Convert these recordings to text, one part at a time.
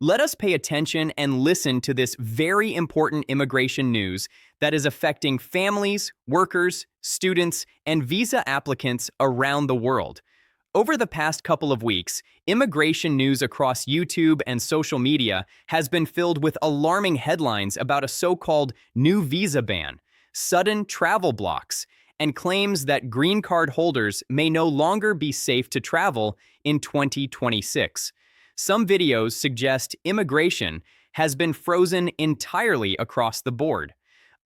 Let us pay attention and listen to this very important immigration news that is affecting families, workers, students, and visa applicants around the world. Over the past couple of weeks, immigration news across YouTube and social media has been filled with alarming headlines about a so-called new visa ban, sudden travel blocks, and claims that green card holders may no longer be safe to travel in 2026. Some videos suggest immigration has been frozen entirely across the board.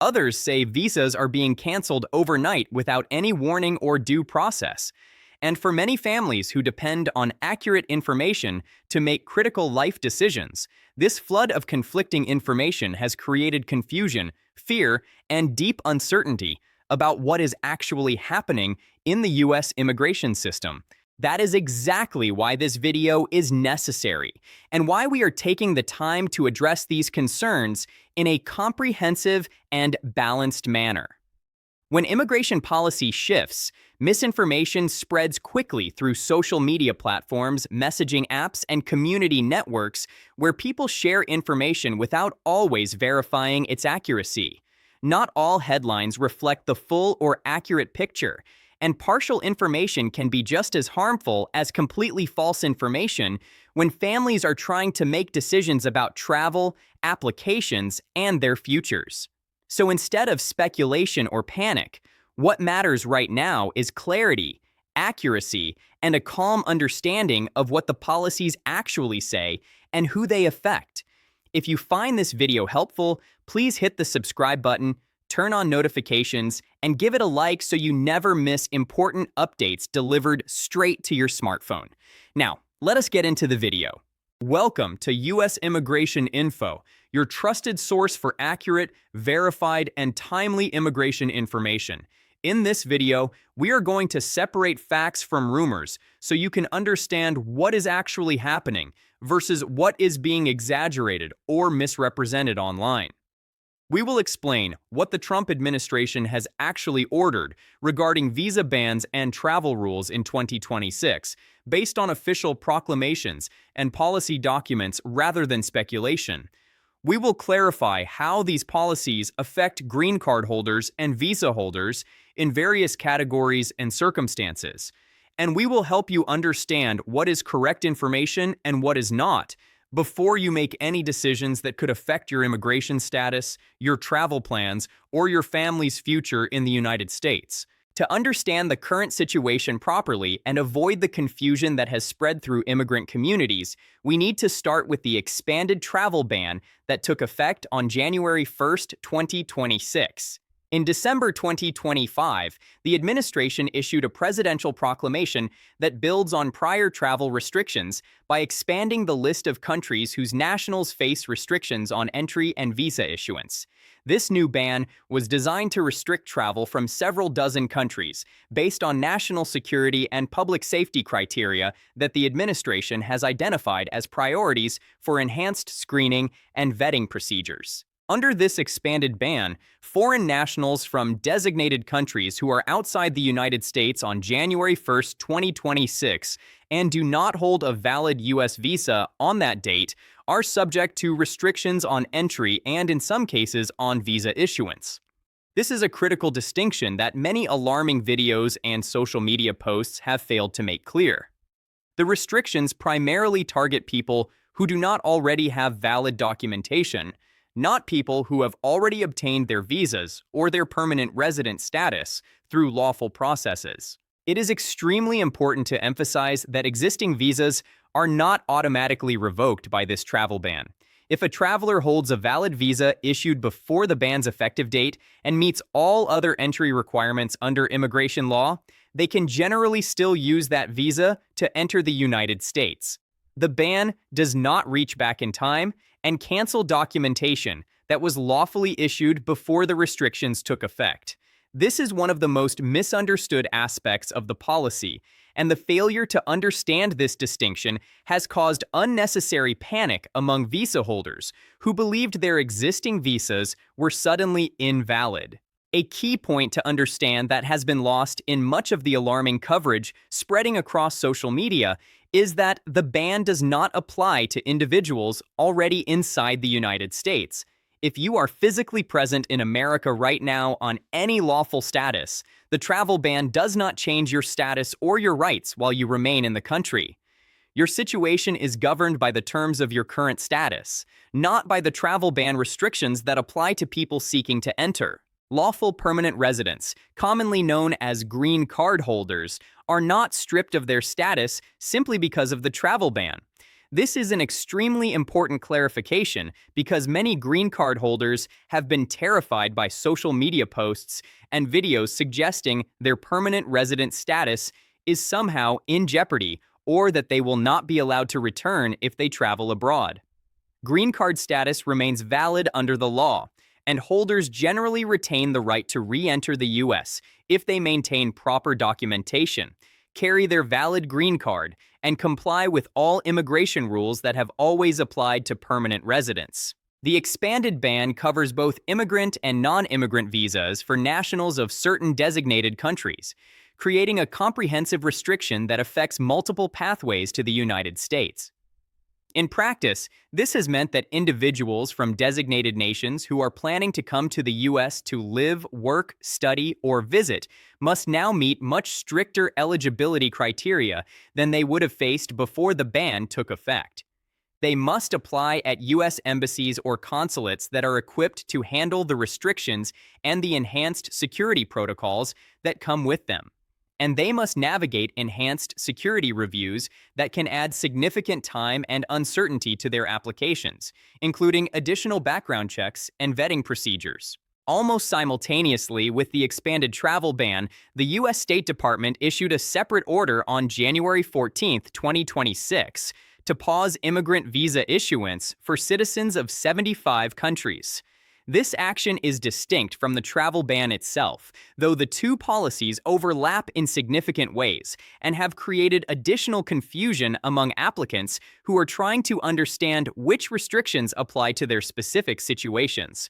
Others say visas are being canceled overnight without any warning or due process. And for many families who depend on accurate information to make critical life decisions, this flood of conflicting information has created confusion, fear, and deep uncertainty about what is actually happening in the U.S. immigration system. That is exactly why this video is necessary, and why we are taking the time to address these concerns in a comprehensive and balanced manner. When immigration policy shifts, misinformation spreads quickly through social media platforms, messaging apps, and community networks where people share information without always verifying its accuracy. Not all headlines reflect the full or accurate picture, and partial information can be just as harmful as completely false information when families are trying to make decisions about travel, applications, and their futures. So instead of speculation or panic, what matters right now is clarity, accuracy, and a calm understanding of what the policies actually say and who they affect. If you find this video helpful, please hit the subscribe button, turn on notifications, and give it a like so you never miss important updates delivered straight to your smartphone. Now, let us get into the video. Welcome to U.S. Immigration Info, your trusted source for accurate, verified, and timely immigration information. In this video, we are going to separate facts from rumors so you can understand what is actually happening versus what is being exaggerated or misrepresented online. We will explain what the Trump administration has actually ordered regarding visa bans and travel rules in 2026, based on official proclamations and policy documents rather than speculation. We will clarify how these policies affect green card holders and visa holders in various categories and circumstances. And we will help you understand what is correct information and what is not, before you make any decisions that could affect your immigration status, your travel plans, or your family's future in the United States. To understand the current situation properly and avoid the confusion that has spread through immigrant communities, we need to start with the expanded travel ban that took effect on January 1st, 2026. In December 2025, the administration issued a presidential proclamation that builds on prior travel restrictions by expanding the list of countries whose nationals face restrictions on entry and visa issuance. This new ban was designed to restrict travel from several dozen countries based on national security and public safety criteria that the administration has identified as priorities for enhanced screening and vetting procedures. Under this expanded ban, foreign nationals from designated countries who are outside the United States on January 1st, 2026, and do not hold a valid U.S. visa on that date are subject to restrictions on entry and, in some cases, on visa issuance. This is a critical distinction that many alarming videos and social media posts have failed to make clear. The restrictions primarily target people who do not already have valid documentation, not people who have already obtained their visas or their permanent resident status through lawful processes. It is extremely important to emphasize that existing visas are not automatically revoked by this travel ban. If a traveler holds a valid visa issued before the ban's effective date and meets all other entry requirements under immigration law, they can generally still use that visa to enter the United States. The ban does not reach back in time and cancel documentation that was lawfully issued before the restrictions took effect. This is one of the most misunderstood aspects of the policy, and the failure to understand this distinction has caused unnecessary panic among visa holders who believed their existing visas were suddenly invalid. A key point to understand that has been lost in much of the alarming coverage spreading across social media is that the ban does not apply to individuals already inside the United States. If you are physically present in America right now on any lawful status, the travel ban does not change your status or your rights while you remain in the country. Your situation is governed by the terms of your current status, not by the travel ban restrictions that apply to people seeking to enter. Lawful permanent residents, commonly known as green card holders, are not stripped of their status simply because of the travel ban. This is an extremely important clarification because many green card holders have been terrified by social media posts and videos suggesting their permanent resident status is somehow in jeopardy or that they will not be allowed to return if they travel abroad. Green card status remains valid under the law, and holders generally retain the right to re-enter the U.S. if they maintain proper documentation, carry their valid green card, and comply with all immigration rules that have always applied to permanent residents. The expanded ban covers both immigrant and non-immigrant visas for nationals of certain designated countries, creating a comprehensive restriction that affects multiple pathways to the United States. In practice, this has meant that individuals from designated nations who are planning to come to the U.S. to live, work, study, or visit must now meet much stricter eligibility criteria than they would have faced before the ban took effect. They must apply at U.S. embassies or consulates that are equipped to handle the restrictions and the enhanced security protocols that come with them. And they must navigate enhanced security reviews that can add significant time and uncertainty to their applications, including additional background checks and vetting procedures. Almost simultaneously with the expanded travel ban, the U.S. State Department issued a separate order on January 14, 2026, to pause immigrant visa issuance for citizens of 75 countries. This action is distinct from the travel ban itself, though the two policies overlap in significant ways and have created additional confusion among applicants who are trying to understand which restrictions apply to their specific situations.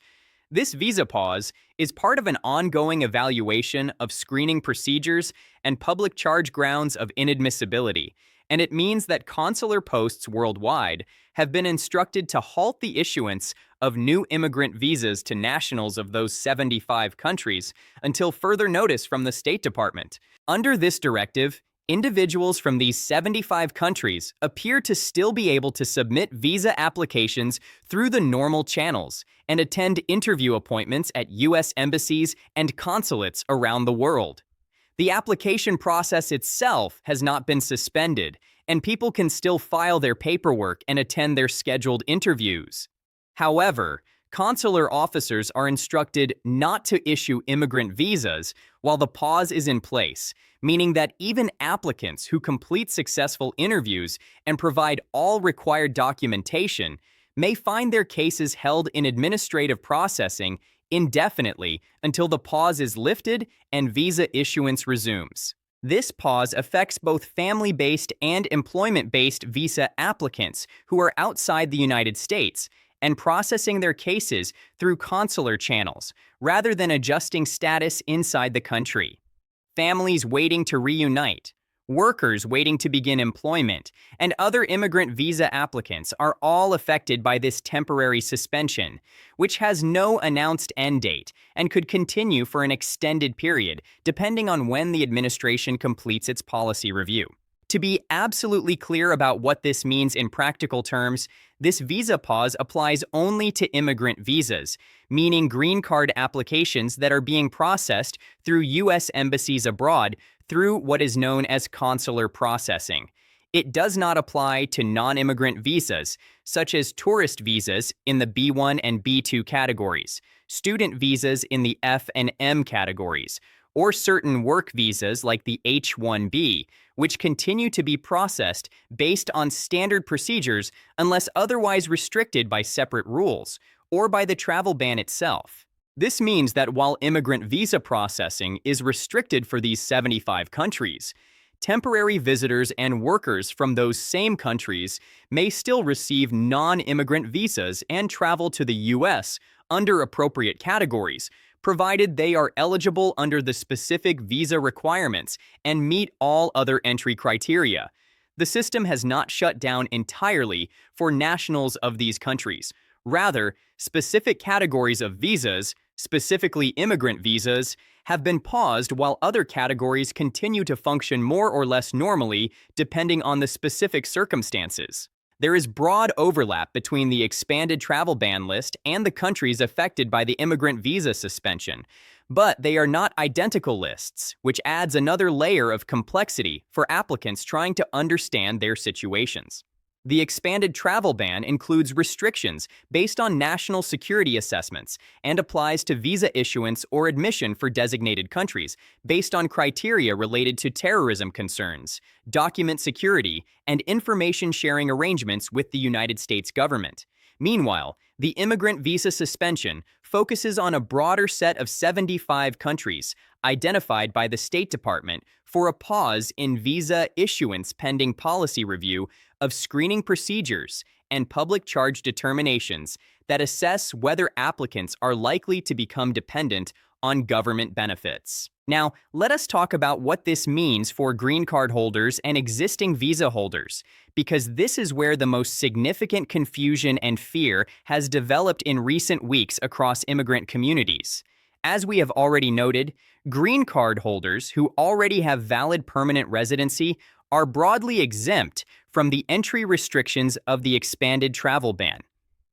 This visa pause is part of an ongoing evaluation of screening procedures and public charge grounds of inadmissibility, and it means that consular posts worldwide have been instructed to halt the issuance of new immigrant visas to nationals of those 75 countries until further notice from the State Department. Under this directive, individuals from these 75 countries appear to still be able to submit visa applications through the normal channels and attend interview appointments at U.S. embassies and consulates around the world. The application process itself has not been suspended, and people can still file their paperwork and attend their scheduled interviews. However, consular officers are instructed not to issue immigrant visas while the pause is in place, meaning that even applicants who complete successful interviews and provide all required documentation may find their cases held in administrative processing indefinitely until the pause is lifted and visa issuance resumes. This pause affects both family-based and employment-based visa applicants who are outside the United States and processing their cases through consular channels rather than adjusting status inside the country. Families waiting to reunite, workers waiting to begin employment, and other immigrant visa applicants are all affected by this temporary suspension, which has no announced end date and could continue for an extended period depending on when the administration completes its policy review. To be absolutely clear about what this means in practical terms, this visa pause applies only to immigrant visas, meaning green card applications that are being processed through U.S. embassies abroad through what is known as consular processing. It does not apply to non-immigrant visas, such as tourist visas in the B1 and B2 categories, student visas in the F and M categories, or certain work visas like the H-1B, which continue to be processed based on standard procedures unless otherwise restricted by separate rules or by the travel ban itself. This means that while immigrant visa processing is restricted for these 75 countries, temporary visitors and workers from those same countries may still receive non-immigrant visas and travel to the U.S. under appropriate categories, provided they are eligible under the specific visa requirements and meet all other entry criteria. The system has not shut down entirely for nationals of these countries. Rather, specific categories of visas, specifically immigrant visas, have been paused while other categories continue to function more or less normally depending on the specific circumstances. There is broad overlap between the expanded travel ban list and the countries affected by the immigrant visa suspension, but they are not identical lists, which adds another layer of complexity for applicants trying to understand their situations. The expanded travel ban includes restrictions based on national security assessments and applies to visa issuance or admission for designated countries based on criteria related to terrorism concerns, document security, and information sharing arrangements with the United States government. Meanwhile, the immigrant visa suspension focuses on a broader set of 75 countries identified by the State Department for a pause in visa issuance pending policy review of screening procedures and public charge determinations that assess whether applicants are likely to become dependent on government benefits. Now, let us talk about what this means for green card holders and existing visa holders, because this is where the most significant confusion and fear has developed in recent weeks across immigrant communities. As we have already noted, green card holders who already have valid permanent residency are broadly exempt from the entry restrictions of the expanded travel ban.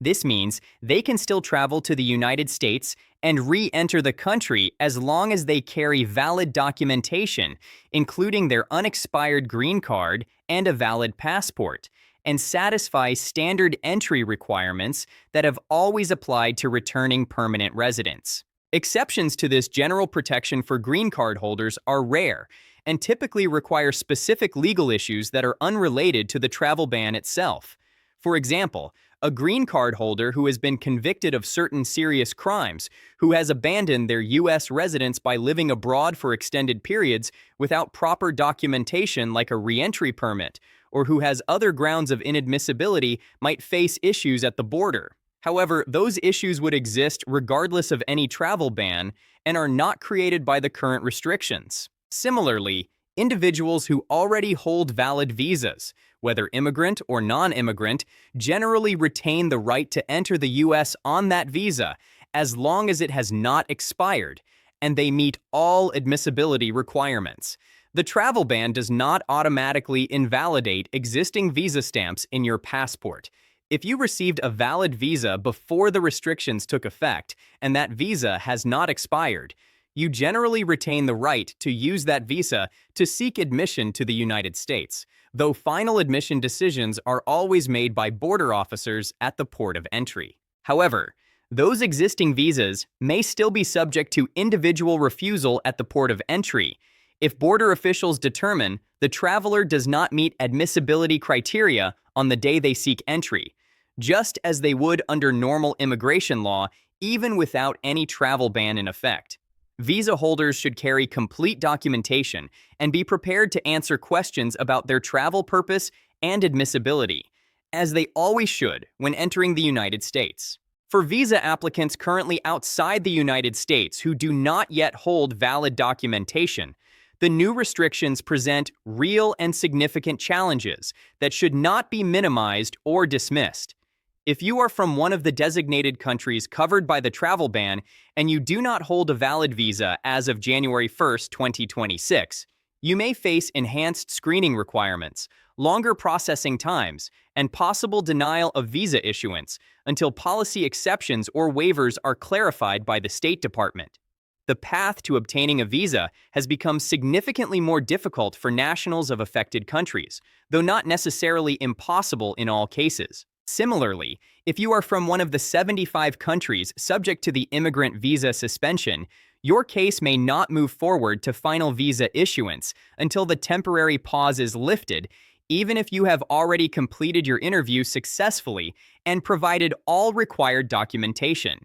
This means they can still travel to the United States and re-enter the country as long as they carry valid documentation, including their unexpired green card and a valid passport, and satisfy standard entry requirements that have always applied to returning permanent residents. Exceptions to this general protection for green card holders are rare and typically require specific legal issues that are unrelated to the travel ban itself. For example, a green card holder who has been convicted of certain serious crimes, who has abandoned their U.S. residence by living abroad for extended periods without proper documentation like a re-entry permit, or who has other grounds of inadmissibility might face issues at the border. However, those issues would exist regardless of any travel ban and are not created by the current restrictions. Similarly, individuals who already hold valid visas, whether immigrant or non-immigrant, generally retain the right to enter the U.S. on that visa as long as it has not expired, and they meet all admissibility requirements. The travel ban does not automatically invalidate existing visa stamps in your passport. If you received a valid visa before the restrictions took effect and that visa has not expired, you generally retain the right to use that visa to seek admission to the United States, though final admission decisions are always made by border officers at the port of entry. However, those existing visas may still be subject to individual refusal at the port of entry if border officials determine the traveler does not meet admissibility criteria on the day they seek entry, just as they would under normal immigration law, even without any travel ban in effect. Visa holders should carry complete documentation and be prepared to answer questions about their travel purpose and admissibility, as they always should when entering the United States. For visa applicants currently outside the United States who do not yet hold valid documentation, the new restrictions present real and significant challenges that should not be minimized or dismissed. If you are from one of the designated countries covered by the travel ban and you do not hold a valid visa as of January 1, 2026, you may face enhanced screening requirements, longer processing times, and possible denial of visa issuance until policy exceptions or waivers are clarified by the State Department. The path to obtaining a visa has become significantly more difficult for nationals of affected countries, though not necessarily impossible in all cases. Similarly, if you are from one of the 75 countries subject to the immigrant visa suspension, your case may not move forward to final visa issuance until the temporary pause is lifted, even if you have already completed your interview successfully and provided all required documentation.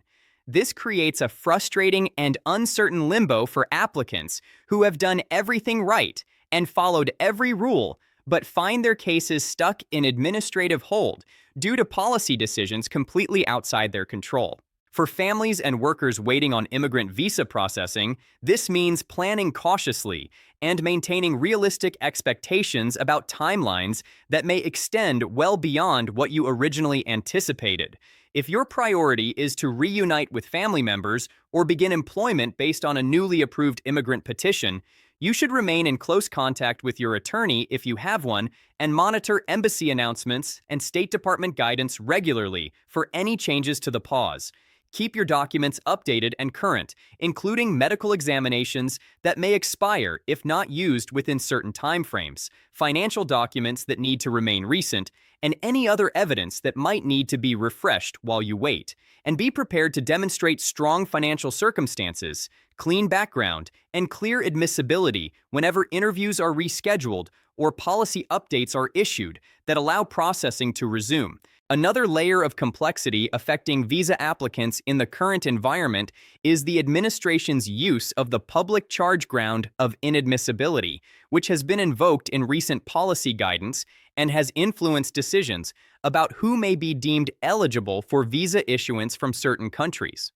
This creates a frustrating and uncertain limbo for applicants who have done everything right and followed every rule, but find their cases stuck in administrative hold due to policy decisions completely outside their control. For families and workers waiting on immigrant visa processing, this means planning cautiously and maintaining realistic expectations about timelines that may extend well beyond what you originally anticipated. If your priority is to reunite with family members or begin employment based on a newly approved immigrant petition, you should remain in close contact with your attorney if you have one and monitor embassy announcements and State Department guidance regularly for any changes to the pause. Keep your documents updated and current, including medical examinations that may expire if not used within certain timeframes, financial documents that need to remain recent, and any other evidence that might need to be refreshed while you wait. And be prepared to demonstrate strong financial circumstances, clean background, and clear admissibility whenever interviews are rescheduled or policy updates are issued that allow processing to resume. Another layer of complexity affecting visa applicants in the current environment is the administration's use of the public charge ground of inadmissibility, which has been invoked in recent policy guidance and has influenced decisions about who may be deemed eligible for visa issuance from certain countries.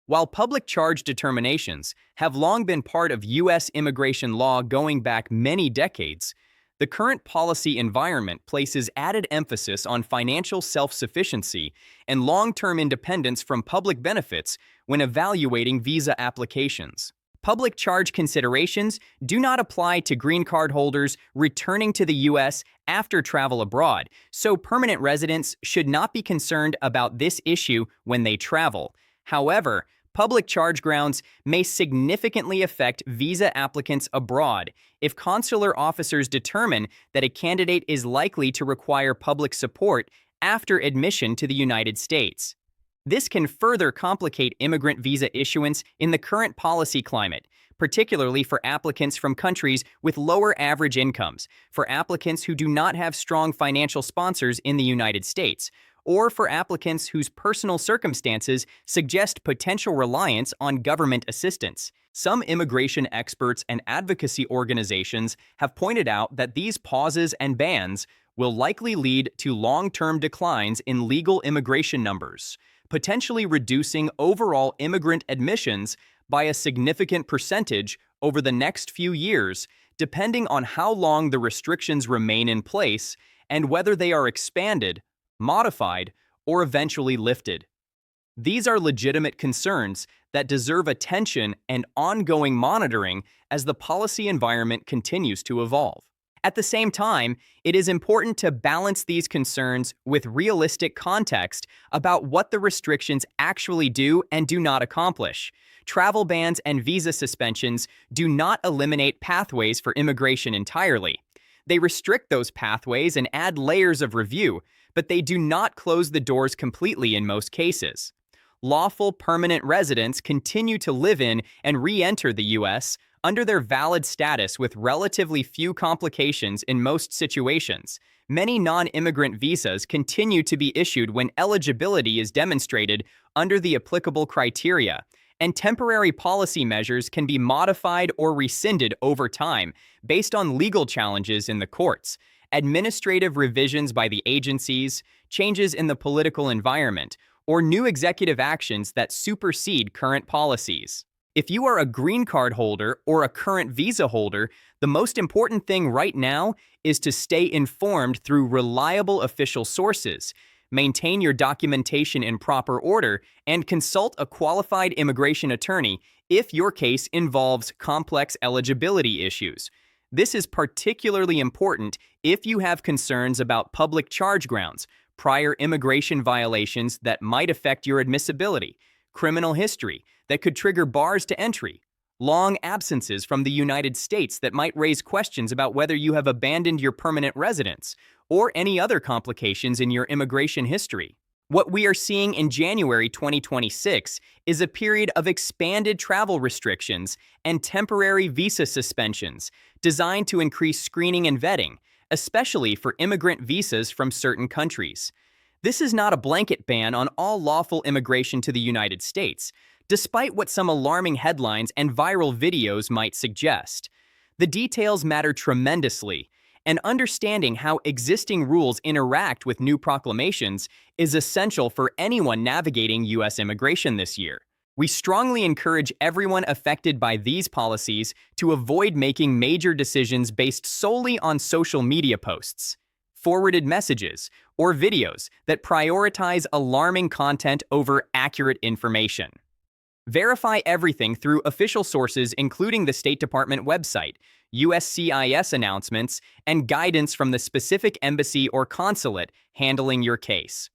While public charge determinations have long been part of U.S. immigration law going back many decades, the current policy environment places added emphasis on financial self-sufficiency and long-term independence from public benefits when evaluating visa applications. Public charge considerations do not apply to green card holders returning to the U.S. after travel abroad, so permanent residents should not be concerned about this issue when they travel. However, public charge grounds may significantly affect visa applicants abroad if consular officers determine that a candidate is likely to require public support after admission to the United States. This can further complicate immigrant visa issuance in the current policy climate, particularly for applicants from countries with lower average incomes, for applicants who do not have strong financial sponsors in the United States, or for applicants whose personal circumstances suggest potential reliance on government assistance. Some immigration experts and advocacy organizations have pointed out that these pauses and bans will likely lead to long-term declines in legal immigration numbers, potentially reducing overall immigrant admissions by a significant percentage over the next few years, depending on how long the restrictions remain in place and whether they are expanded, modified, or eventually lifted. These are legitimate concerns that deserve attention and ongoing monitoring as the policy environment continues to evolve. At the same time, it is important to balance these concerns with realistic context about what the restrictions actually do and do not accomplish. Travel bans and visa suspensions do not eliminate pathways for immigration entirely. They restrict those pathways and add layers of review, but they do not close the doors completely in most cases. Lawful permanent residents continue to live in and re-enter the U.S. under their valid status with relatively few complications in most situations. Many non-immigrant visas continue to be issued when eligibility is demonstrated under the applicable criteria, and temporary policy measures can be modified or rescinded over time based on legal challenges in the courts, administrative revisions by the agencies, changes in the political environment, or new executive actions that supersede current policies. If you are a green card holder or a current visa holder, the most important thing right now is to stay informed through reliable official sources, maintain your documentation in proper order, and consult a qualified immigration attorney if your case involves complex eligibility issues. This is particularly important if you have concerns about public charge grounds, prior immigration violations that might affect your admissibility, criminal history that could trigger bars to entry, long absences from the United States that might raise questions about whether you have abandoned your permanent residence, or any other complications in your immigration history. What we are seeing in January 2026 is a period of expanded travel restrictions and temporary visa suspensions designed to increase screening and vetting, especially for immigrant visas from certain countries. This is not a blanket ban on all lawful immigration to the United States, despite what some alarming headlines and viral videos might suggest. The details matter tremendously, and understanding how existing rules interact with new proclamations is essential for anyone navigating U.S. immigration this year. We strongly encourage everyone affected by these policies to avoid making major decisions based solely on social media posts, forwarded messages, or videos that prioritize alarming content over accurate information. Verify everything through official sources including the State Department website, USCIS announcements, and guidance from the specific embassy or consulate handling your case.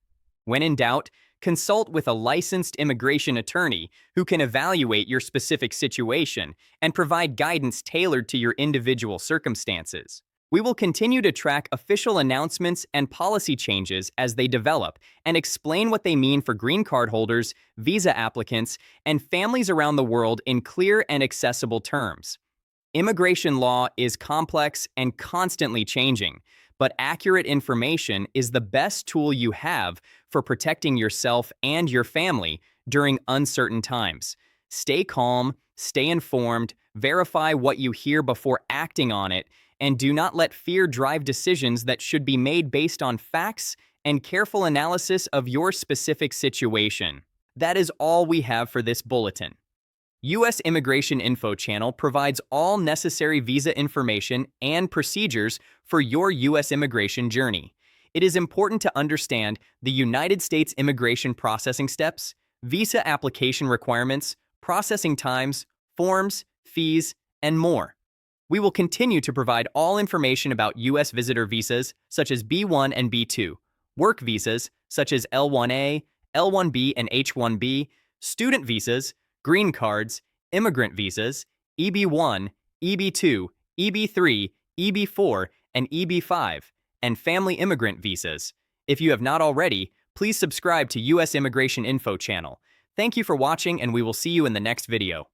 When in doubt, consult with a licensed immigration attorney who can evaluate your specific situation and provide guidance tailored to your individual circumstances. We will continue to track official announcements and policy changes as they develop and explain what they mean for green card holders, visa applicants, and families around the world in clear and accessible terms. Immigration law is complex and constantly changing, but accurate information is the best tool you have for protecting yourself and your family during uncertain times. Stay calm, stay informed, verify what you hear before acting on it, and do not let fear drive decisions that should be made based on facts and careful analysis of your specific situation. That is all we have for this bulletin. U.S. Immigration Info Channel provides all necessary visa information and procedures for your U.S. immigration journey. It is important to understand the United States immigration processing steps, visa application requirements, processing times, forms, fees, and more. We will continue to provide all information about U.S. visitor visas, such as B1 and B2, work visas, such as L1A, L1B, and H1B, student visas, green cards, immigrant visas, EB1, EB2, EB3, EB4, and EB5, and family immigrant visas. If you have not already, please subscribe to U.S. Immigration Info Channel. Thank you for watching, and we will see you in the next video.